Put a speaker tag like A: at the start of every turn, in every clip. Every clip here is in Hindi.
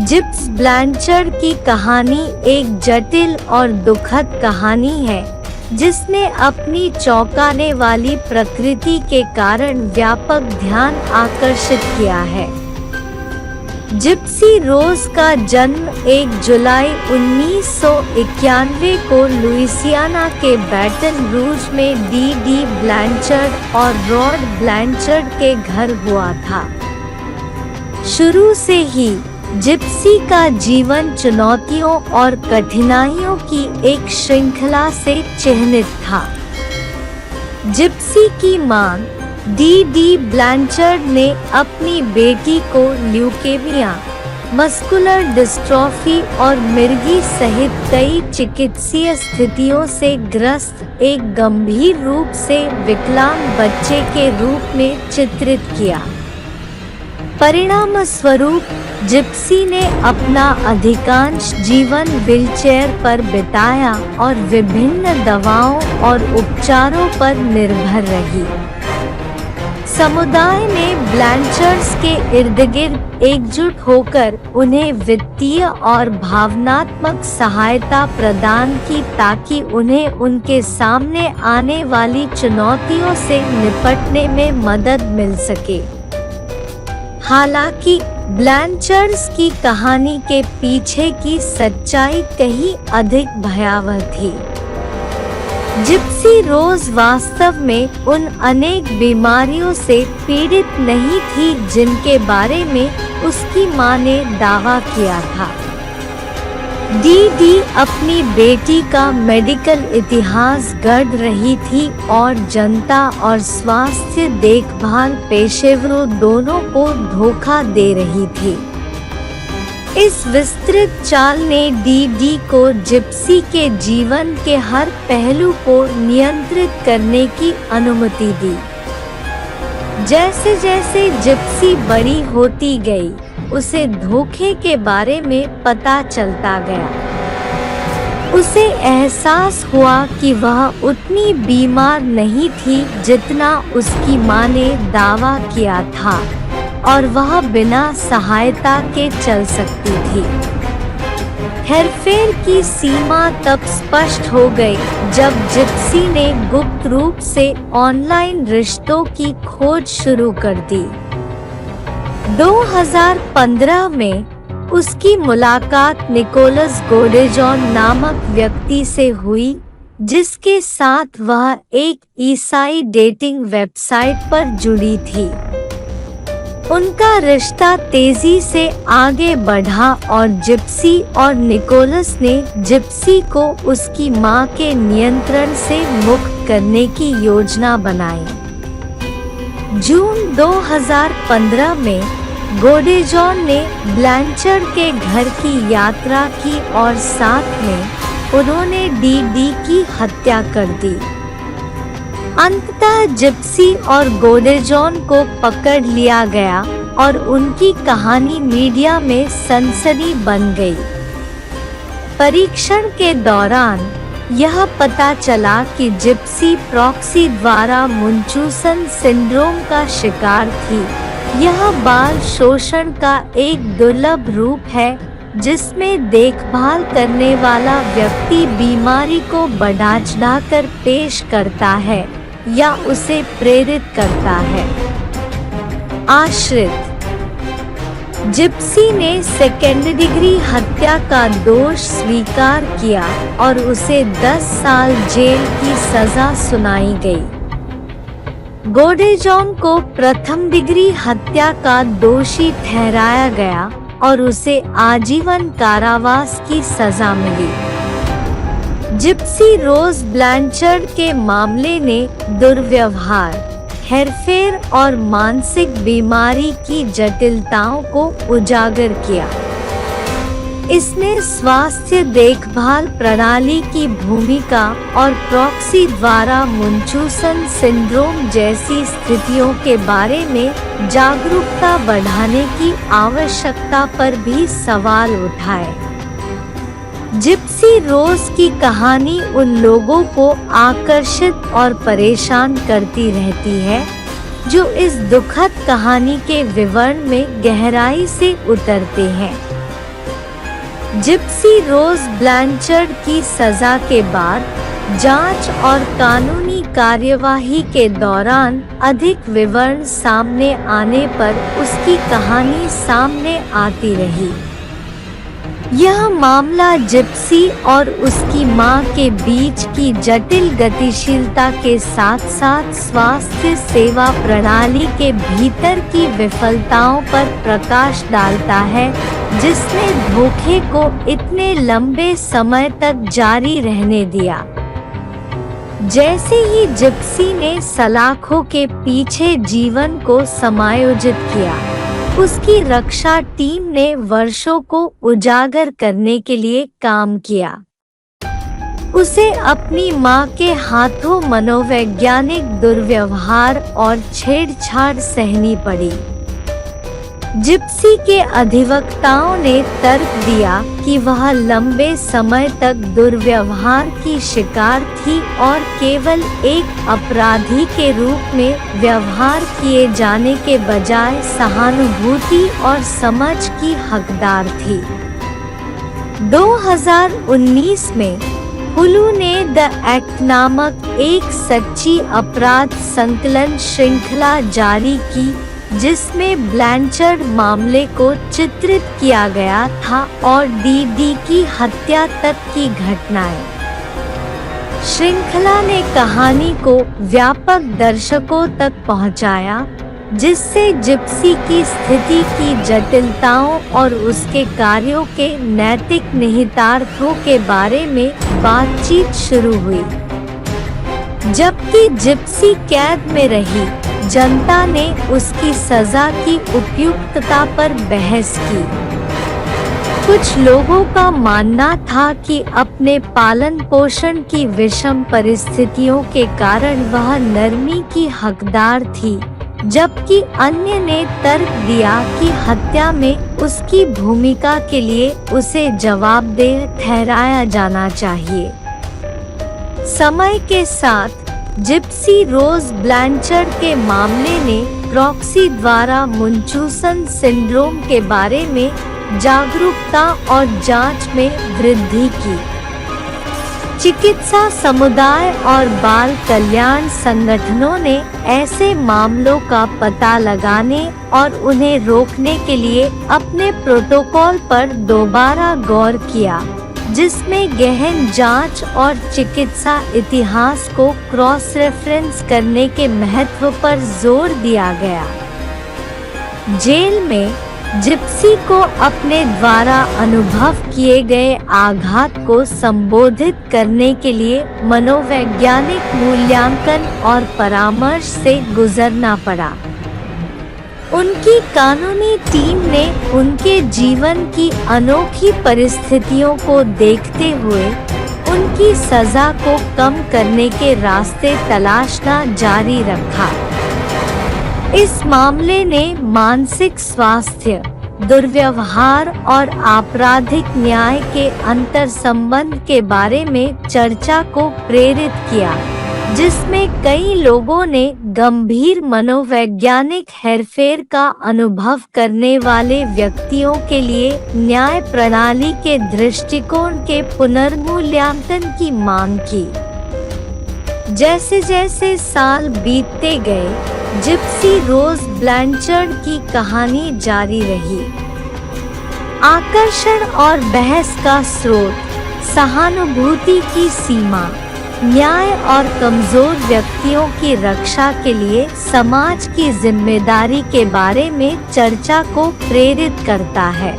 A: जिप्स ब्लैंचर्ड की कहानी एक जटिल और दुखद कहानी है जिसने अपनी चौंकाने वाली प्रकृति के कारण व्यापक ध्यान आकर्षित किया है। जिप्सी रोज का जन्म 1 जुलाई 1991 को लुइसियाना के बैटन रूज में डी ब्लैंचर्ड और रॉड ब्लैंचर्ड के घर हुआ था। शुरू से ही जिप्सी का जीवन चुनौतियों और कठिनाइयों की एक श्रृंखला से चिह्नित था। जिप्सी की मां डी ब्लैंचर्ड ने अपनी बेटी को ल्यूकेमिया, मस्कुलर डिस्ट्रॉफी और मिर्गी सहित कई चिकित्सीय स्थितियों से ग्रस्त एक गंभीर रूप से विकलांग बच्चे के रूप में चित्रित किया। परिणाम स्वरूप जिप्सी ने अपना अधिकांश जीवन व्हीलचेयर पर बिताया और विभिन्न दवाओं और उपचारों पर निर्भर रही। समुदाय ने ब्लैंचर्ड्स के इर्द-गिर्द एकजुट होकर उन्हें वित्तीय और भावनात्मक सहायता प्रदान की ताकि उन्हें उनके सामने आने वाली चुनौतियों से निपटने में मदद मिल सके। हालांकि ब्लैंचर्ड्स की कहानी के पीछे की सच्चाई कहीं अधिक भयावह थी। जिप्सी रोज वास्तव में उन अनेक बीमारियों से पीड़ित नहीं थी जिनके बारे में उसकी मां ने दावा किया था। डी अपनी बेटी का मेडिकल इतिहास गढ़ रही थी और जनता और स्वास्थ्य देखभाल पेशेवरों दोनों को धोखा दे रही थी। इस विस्तृत चाल ने डी को जिप्सी के जीवन के हर पहलू को नियंत्रित करने की अनुमति दी। जैसे जैसे जिप्सी बड़ी होती गई, उसे धोखे के बारे में पता चलता गया। उसे एहसास हुआ कि वह उतनी बीमार नहीं थी जितना उसकी मां ने दावा किया था और वह बिना सहायता के चल सकती थी। हेरफेर की सीमा तब स्पष्ट हो गई जब जिप्सी ने गुप्त रूप से ऑनलाइन रिश्तों की खोज शुरू कर दी। 2015 में उसकी मुलाकात निकोलस गोडेजॉन नामक व्यक्ति से हुई, जिसके साथ वह एक ईसाई डेटिंग वेबसाइट पर जुड़ी थी। उनका रिश्ता तेजी से आगे बढ़ा और जिप्सी और निकोलस ने जिप्सी को उसकी मां के नियंत्रण से मुक्त करने की योजना बनाई। जून 2015 में गोडेजॉन ने ब्लैंचर्ड के घर की यात्रा की और साथ में उन्होंने डी की हत्या कर दी। अंततः जिप्सी और गोडेजॉन को पकड़ लिया गया और उनकी कहानी मीडिया में सनसनी बन गई। परीक्षण के दौरान यह पता चला कि जिप्सी प्रॉक्सी द्वारा मुंचूसन सिंड्रोम का शिकार थी। यह बाल शोषण का एक दुर्लभ रूप है जिसमें देखभाल करने वाला व्यक्ति बीमारी को बढ़ा चढ़ाकर पेश करता है या उसे प्रेरित करता है। आश्रित जिप्सी ने सेकेंड डिग्री हत्या का दोष स्वीकार किया और उसे 10 साल जेल की सजा सुनाई गई। गोडेजॉन को प्रथम डिग्री हत्या का दोषी ठहराया गया और उसे आजीवन कारावास की सजा मिली। जिप्सी रोज ब्लैंचर्ड के मामले ने दुर्व्यवहार, हेरफेर और मानसिक बीमारी की जटिलताओं को उजागर किया। इसने स्वास्थ्य देखभाल प्रणाली की भूमिका और प्रॉक्सी द्वारा मुंचूसन सिंड्रोम जैसी स्थितियों के बारे में जागरूकता बढ़ाने की आवश्यकता पर भी सवाल उठाए। जिप्सी रोज की कहानी उन लोगों को आकर्षित और परेशान करती रहती है जो इस दुखद कहानी के विवरण में गहराई से उतरते हैं। जिप्सी रोज ब्लैंचर्ड की सजा के बाद जांच और कानूनी कार्यवाही के दौरान अधिक विवरण सामने आने पर उसकी कहानी सामने आती रही। यह मामला जिप्सी और उसकी मां के बीच की जटिल गतिशीलता के साथ साथ स्वास्थ्य सेवा प्रणाली के भीतर की विफलताओं पर प्रकाश डालता है, जिसने धोखे को इतने लंबे समय तक जारी रहने दिया। जैसे ही जिप्सी ने सलाखों के पीछे जीवन को समायोजित किया, उसकी रक्षा टीम ने वर्षों को उजागर करने के लिए काम किया। उसे अपनी मां के हाथों मनोवैज्ञानिक दुर्व्यवहार और छेड़छाड़ सहनी पड़ी। जिप्सी के अधिवक्ताओं ने तर्क दिया कि वह लंबे समय तक दुर्व्यवहार की शिकार थी और केवल एक अपराधी के रूप में व्यवहार किए जाने के बजाय सहानुभूति और समझ की हकदार थी। 2019 में हुलू ने द एक्ट नामक एक सच्ची अपराध संकलन श्रृंखला जारी की, जिसमें ब्लैंचर्ड मामले को चित्रित किया गया था और डी की हत्या तक की घटनाएं। श्रृंखला ने कहानी को व्यापक दर्शकों तक पहुंचाया, जिससे जिप्सी की स्थिति की जटिलताओं और उसके कार्यों के नैतिक निहितार्थों के बारे में बातचीत शुरू हुई। जबकि जिप्सी कैद में रही, जनता ने उसकी सजा की उपयुक्तता पर बहस की। कुछ लोगों का मानना था कि अपने पालन पोषण की विषम परिस्थितियों के कारण वह नरमी की हकदार थी, जबकि अन्य ने तर्क दिया कि हत्या में उसकी भूमिका के लिए उसे जवाबदेह ठहराया जाना चाहिए। समय के साथ जिप्सी रोज ब्लैंचर्ड के मामले ने प्रॉक्सी द्वारा मुंचूसन सिंड्रोम के बारे में जागरूकता और जांच में वृद्धि की। चिकित्सा समुदाय और बाल कल्याण संगठनों ने ऐसे मामलों का पता लगाने और उन्हें रोकने के लिए अपने प्रोटोकॉल पर दोबारा गौर किया, जिसमें गहन जांच और चिकित्सा इतिहास को क्रॉस रेफरेंस करने के महत्व पर जोर दिया गया। जेल में जिप्सी को अपने द्वारा अनुभव किए गए आघात को संबोधित करने के लिए मनोवैज्ञानिक मूल्यांकन और परामर्श से गुजरना पड़ा। उनकी कानूनी टीम ने उनके जीवन की अनोखी परिस्थितियों को देखते हुए उनकी सजा को कम करने के रास्ते तलाशना जारी रखा। इस मामले ने मानसिक स्वास्थ्य, दुर्व्यवहार और आपराधिक न्याय के अंतर्संबंध के बारे में चर्चा को प्रेरित किया, जिसमें कई लोगों ने गंभीर मनोवैज्ञानिक हेरफेर का अनुभव करने वाले व्यक्तियों के लिए न्याय प्रणाली के दृष्टिकोण के पुनर्मूल्यांकन की मांग की। जैसे जैसे साल बीतते गए, जिप्सी रोज ब्लैंचर्ड की कहानी जारी रही। आकर्षण और बहस का स्रोत, सहानुभूति की सीमा, न्याय और कमजोर व्यक्तियों की रक्षा के लिए समाज की जिम्मेदारी के बारे में चर्चा को प्रेरित करता है।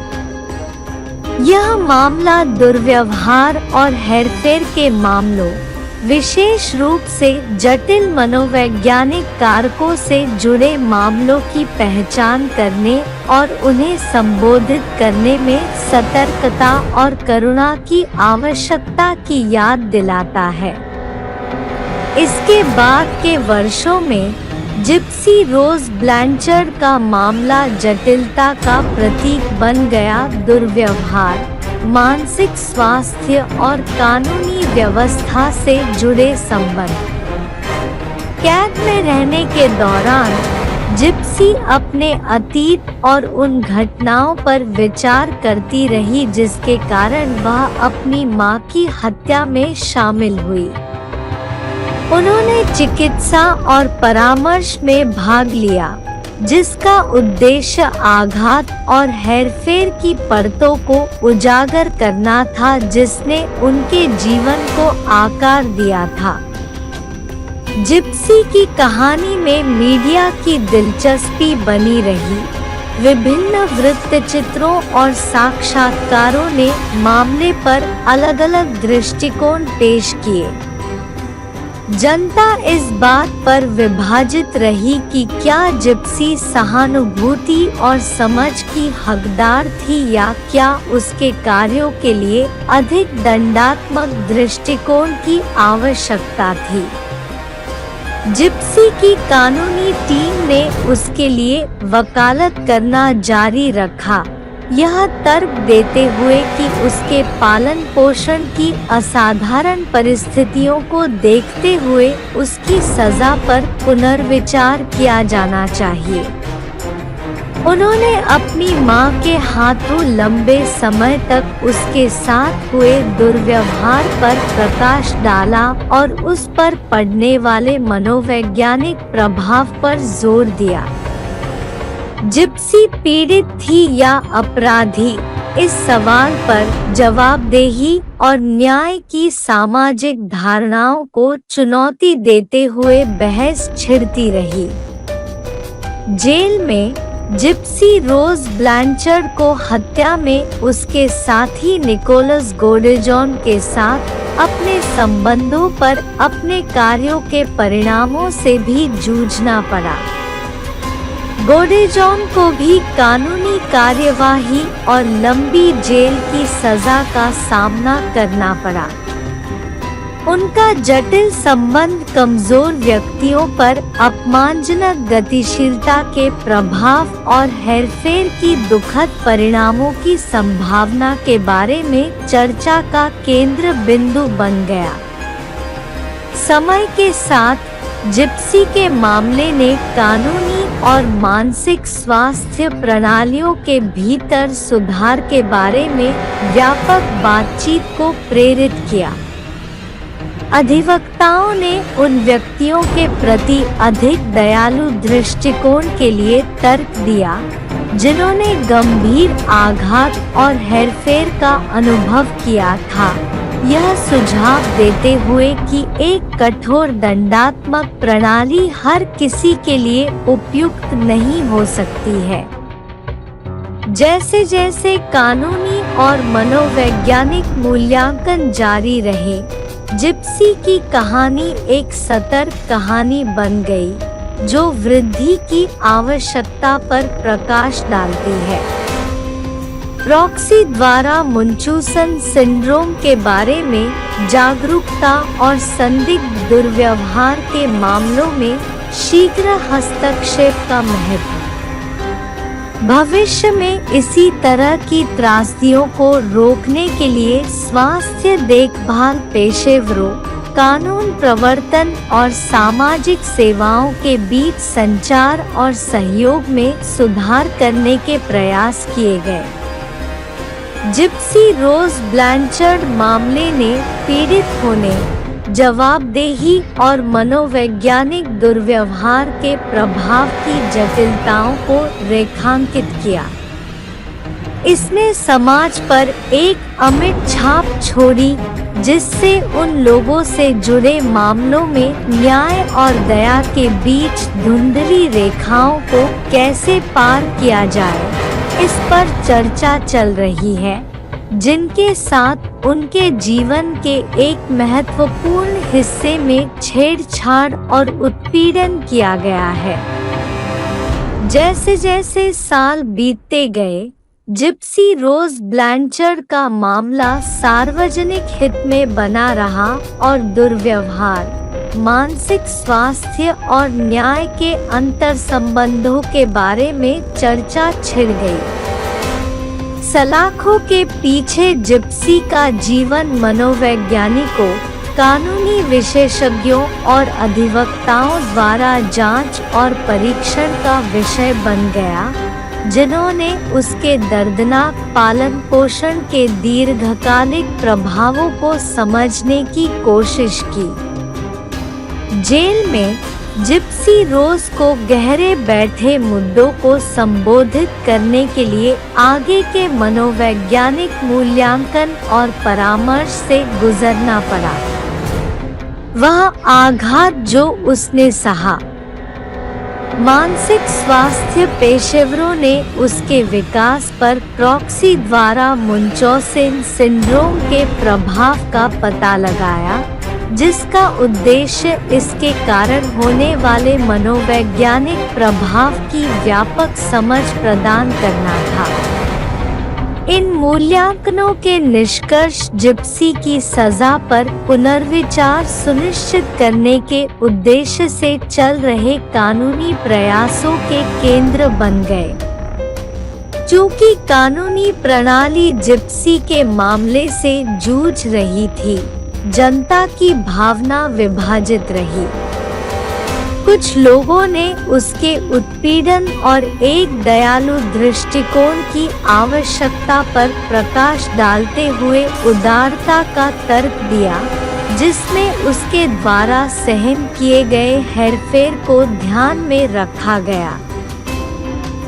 A: यह मामला दुर्व्यवहार और हेरफेर के मामलों, विशेष रूप से जटिल मनोवैज्ञानिक कारकों से जुड़े मामलों की पहचान करने और उन्हें संबोधित करने में सतर्कता और करुणा की आवश्यकता की याद दिलाता है। इसके बाद के वर्षों में जिप्सी रोज ब्लैंचर्ड का मामला जटिलता का प्रतीक बन गया। दुर्व्यवहार, मानसिक स्वास्थ्य और कानूनी व्यवस्था से जुड़े संबंध। कैद में रहने के दौरान जिप्सी अपने अतीत और उन घटनाओं पर विचार करती रही जिसके कारण वह अपनी मां की हत्या में शामिल हुई। उन्होंने चिकित्सा और परामर्श में भाग लिया, जिसका उद्देश्य आघात और हेरफेर की परतों को उजागर करना था जिसने उनके जीवन को आकार दिया था। जिप्सी की कहानी में मीडिया की दिलचस्पी बनी रही। विभिन्न वृत्तचित्रों और साक्षात्कारों ने मामले पर अलग-अलग दृष्टिकोण पेश किए। जनता इस बात पर विभाजित रही कि क्या जिप्सी सहानुभूति और समझ की हकदार थी या क्या उसके कार्यों के लिए अधिक दंडात्मक दृष्टिकोण की आवश्यकता थी। जिप्सी की कानूनी टीम ने उसके लिए वकालत करना जारी रखा, यह तर्क देते हुए कि उसके पालन पोषण की असाधारण परिस्थितियों को देखते हुए उसकी सजा पर पुनर्विचार किया जाना चाहिए। उन्होंने अपनी मां के हाथों लंबे समय तक उसके साथ हुए दुर्व्यवहार पर प्रकाश डाला और उस पर पड़ने वाले मनोवैज्ञानिक प्रभाव पर जोर दिया। जिप्सी पीड़ित थी या अपराधी, इस सवाल पर जवाबदेही और न्याय की सामाजिक धारणाओं को चुनौती देते हुए बहस छिड़ती रही। जेल में जिप्सी रोज ब्लैंचर्ड को हत्या में उसके साथी निकोलस गोडेजॉन के साथ अपने संबंधों पर अपने कार्यों के परिणामों से भी जूझना पड़ा। गोडेजॉन को भी कानूनी कार्यवाही और लंबी जेल की सजा का सामना करना पड़ा। उनका जटिल संबंध कमजोर व्यक्तियों पर अपमानजनक गतिशीलता के प्रभाव और हेरफेर की दुखद परिणामों की संभावना के बारे में चर्चा का केंद्र बिंदु बन गया। समय के साथ जिप्सी के मामले ने कानूनी और मानसिक स्वास्थ्य प्रणालियों के भीतर सुधार के बारे में व्यापक बातचीत को प्रेरित किया। अधिवक्ताओं ने उन व्यक्तियों के प्रति अधिक दयालु दृष्टिकोण के लिए तर्क दिया जिन्होंने गंभीर आघात और हेरफेर का अनुभव किया था, यह सुझाव देते हुए कि एक कठोर दंडात्मक प्रणाली हर किसी के लिए उपयुक्त नहीं हो सकती है। जैसे जैसे कानूनी और मनोवैज्ञानिक मूल्यांकन जारी रहे, जिप्सी की कहानी एक सतर्क कहानी बन गई जो वृद्धि की आवश्यकता पर प्रकाश डालती है। रॉक्सी द्वारा मुंचूसन सिंड्रोम के बारे में जागरूकता और संदिग्ध दुर्व्यवहार के मामलों में शीघ्र हस्तक्षेप का महत्व। भविष्य में इसी तरह की त्रासदियों को रोकने के लिए स्वास्थ्य देखभाल पेशेवरों, कानून प्रवर्तन और सामाजिक सेवाओं के बीच संचार और सहयोग में सुधार करने के प्रयास किए गए। जिप्सी रोज ब्लैंचर्ड मामले ने पीड़ित होने, जवाबदेही और मनोवैज्ञानिक दुर्व्यवहार के प्रभाव की जटिलताओं को रेखांकित किया। इसने समाज पर एक अमिट छाप छोड़ी जिससे उन लोगों से जुड़े मामलों में न्याय और दया के बीच धुंधली रेखाओं को कैसे पार किया जाए, इस पर चर्चा चल रही है, जिनके साथ उनके जीवन के एक महत्वपूर्ण हिस्से में छेड़छाड़ और उत्पीड़न किया गया है। जैसे जैसे साल बीतते गए, जिप्सी रोज ब्लैंचर्ड का मामला सार्वजनिक हित में बना रहा और दुर्व्यवहार, मानसिक स्वास्थ्य और न्याय के अंतर संबंधों के बारे में चर्चा छिड़ गई। सलाखों के पीछे जिप्सी का जीवन मनोवैज्ञानिकों, कानूनी विशेषज्ञों और अधिवक्ताओं द्वारा जांच और परीक्षण का विषय बन गया, जिन्होंने उसके दर्दनाक पालन पोषण के दीर्घकालिक प्रभावों को समझने की कोशिश की। जेल में जिप्सी रोज को गहरे बैठे मुद्दों को संबोधित करने के लिए आगे के मनोवैज्ञानिक मूल्यांकन और परामर्श से गुजरना पड़ा। वह आघात जो उसने सहा, मानसिक स्वास्थ्य पेशेवरों ने उसके विकास पर प्रॉक्सी द्वारा मुंचौसेन सिंड्रोम के प्रभाव का पता लगाया, जिसका उद्देश्य इसके कारण होने वाले मनोवैज्ञानिक प्रभाव की व्यापक समझ प्रदान करना था। इन मूल्यांकनों के निष्कर्ष जिप्सी की सजा पर पुनर्विचार सुनिश्चित करने के उद्देश्य से चल रहे कानूनी प्रयासों के केंद्र बन गए। चूंकि कानूनी प्रणाली जिप्सी के मामले से जूझ रही थी, जनता की भावना विभाजित रही। कुछ लोगों ने उसके उत्पीड़न और एक दयालु दृष्टिकोण की आवश्यकता पर प्रकाश डालते हुए उदारता का तर्क दिया, जिसमें उसके द्वारा सहन किए गए हेरफेर को ध्यान में रखा गया।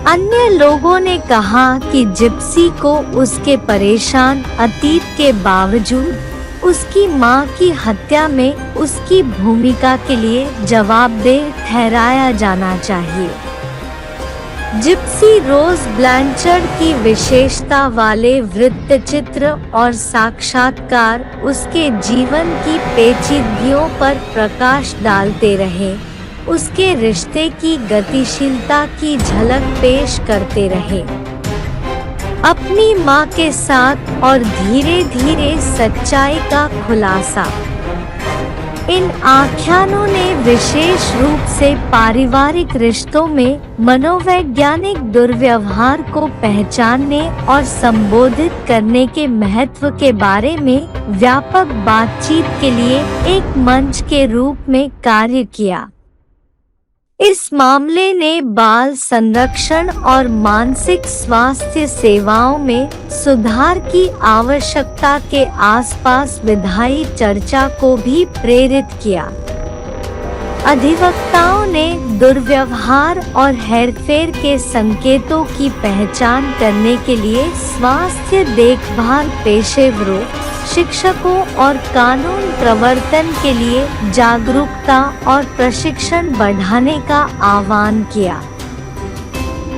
A: अन्य लोगों ने कहा कि जिप्सी को उसके परेशान अतीत के बावजूद उसकी मां की हत्या में उसकी भूमिका के लिए जवाबदेह ठहराया जाना चाहिए। जिप्सी रोज ब्लैंचर्ड की विशेषता वाले वृत्तचित्र और साक्षात्कार उसके जीवन की पेचीदगियों पर प्रकाश डालते रहे, उसके रिश्ते की गतिशीलता की झलक पेश करते रहे। अपनी मां के साथ और धीरे धीरे सच्चाई का खुलासा। इन आख्यानों ने विशेष रूप से पारिवारिक रिश्तों में मनोवैज्ञानिक दुर्व्यवहार को पहचानने और संबोधित करने के महत्व के बारे में व्यापक बातचीत के लिए एक मंच के रूप में कार्य किया। इस मामले ने बाल संरक्षण और मानसिक स्वास्थ्य सेवाओं में सुधार की आवश्यकता के आसपास विधायी चर्चा को भी प्रेरित किया। अधिवक्ताओं ने दुर्व्यवहार और हेरफेर के संकेतों की पहचान करने के लिए स्वास्थ्य देखभाल पेशेवरों, शिक्षकों और कानून प्रवर्तन के लिए जागरूकता और प्रशिक्षण बढ़ाने का आह्वान किया।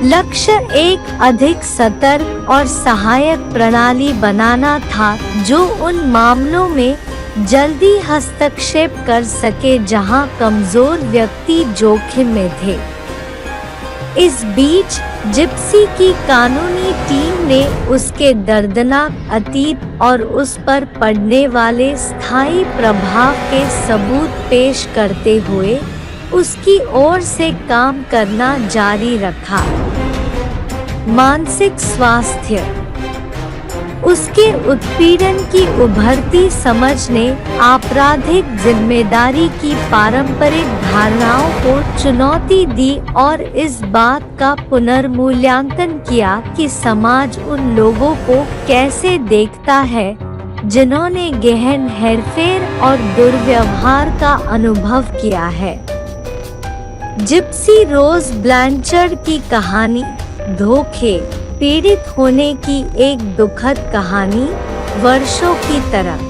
A: लक्ष्य एक अधिक सतर्क और सहायक प्रणाली बनाना था जो उन मामलों में जल्दी हस्तक्षेप कर सके जहां कमजोर व्यक्ति जोखिम में थे। इस बीच जिप्सी की कानूनी टीम ने उसके दर्दनाक अतीत और उस पर पड़ने वाले स्थायी प्रभाव के सबूत पेश करते हुए उसकी ओर से काम करना जारी रखा। मानसिक स्वास्थ्य। उसके उत्पीड़न की उभरती समझ ने आपराधिक जिम्मेदारी की पारंपरिक धारणाओं को चुनौती दी और इस बात का पुनर्मूल्यांकन किया कि समाज उन लोगों को कैसे देखता है जिन्होंने गहन हेरफेर और दुर्व्यवहार का अनुभव किया है। जिप्सी रोज ब्लैंचर्ड की कहानी धोखे, पीड़ित होने की एक दुखद कहानी, वर्षों की तरह